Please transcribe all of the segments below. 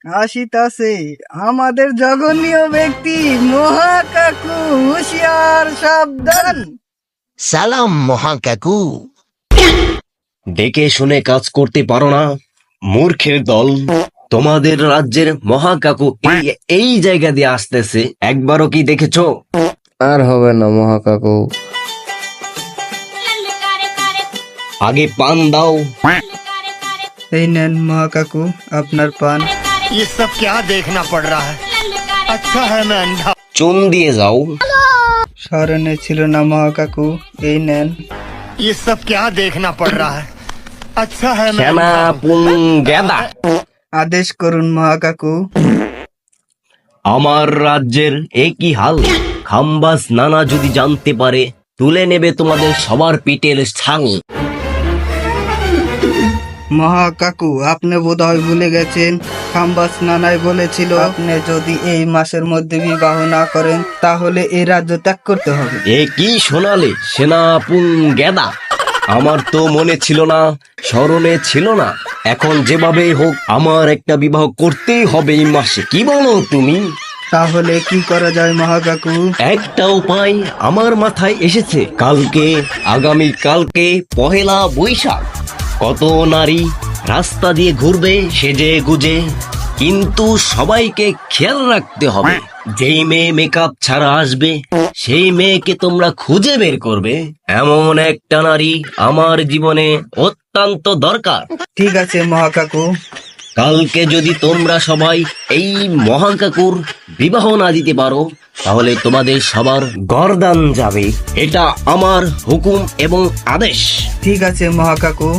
আসিতাছে আমাদের জঘন্য ব্যক্তি মহাকাকু, হুঁশিয়ার, সাবধান। সালাম মহাকাকু। দেখে শুনে কাজ করতে পারো না, মূর্খের দল। তোমাদের রাজ্যের মহাকাকু এই জায়গা দিয়ে আসতেছে, একবারও কি দেখেছো? আর হবে না মহাকাকু। আগে পান দাও। এই নেন মহাকাকু আপনার পান। ये सब क्या देखना पड़ रहा है? अच्छा है मैं अंधा। চুন দিয়ে যাও। স্মরণে ছিল না মহাকাকু, এই নেন। ये सब क्या देखना पड़ रहा है? अच्छा है मैं সেনা अंधा। পুং গেদা। আদেশ করুন মহাকাকু। আমার রাজ্যের একই হাল। খাম্বাস নানা যদি জানতে পারে, তুলে নেবে তোমাদের সবার পিঠের ছাং। মহাকাকু আপনি বোধহয় ভুলে গেছেন, খাম্বাস নানাই বলেছিল আপনি যদি এই মাসের মধ্যে বিবাহ না করেন তাহলে এই রাজ্য ত্যাগ করতে হবে। এ কি শোনালে সেনা পুং গেদা? আমার তো মনে ছিল না, স্মরণে ছিল না। এখন যেভাবেই হোক আমার একটা বিবাহ করতেই হবে এই মাসে। কি বলো তুমি? তাহলে কি করা যায় মহাকাকু? একটা উপায় আমার মাথায় এসেছে। আগামী কালকে পহেলা বৈশাখ। কত নারী রাস্তা দিয়ে ঘুরবে সেজে গুজে, কিন্তু সবাইকে খেয়াল রাখতে হবে, যেই মেয়ে মেকআপ ছাড়া আসবে সেই মেয়েকে তোমরা খুঁজে বের করবে। এমন একটা নারী আমার জীবনে অত্যন্ত দরকার। ঠিক আছে মহাকাকু। কালকে যদি তোমরা সবাই এই মহাকাকুর বিবাহ না দিতে পারো, তাহলে তোমাদের সবার গর্দান যাবে। এটা আমার হুকুম এবং আদেশ। ঠিক আছে মহাকাকু।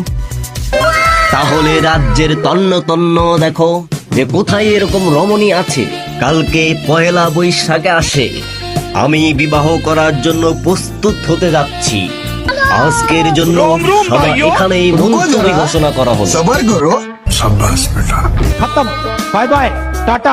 তাহলে রাজ্যের তন্ন তন্ন দেখো যে কোথায় এরকম রমণী আছে কালকে পয়লা বৈশাখে আসে। আমি বিবাহ করার জন্য প্রস্তুত হতে যাচ্ছি। আজকের জন্য সবাই এখানেই মুলতবি ঘোষণা করা হলো। सबर करो। शाबाश बेटा। खत्म। Bye bye Tata.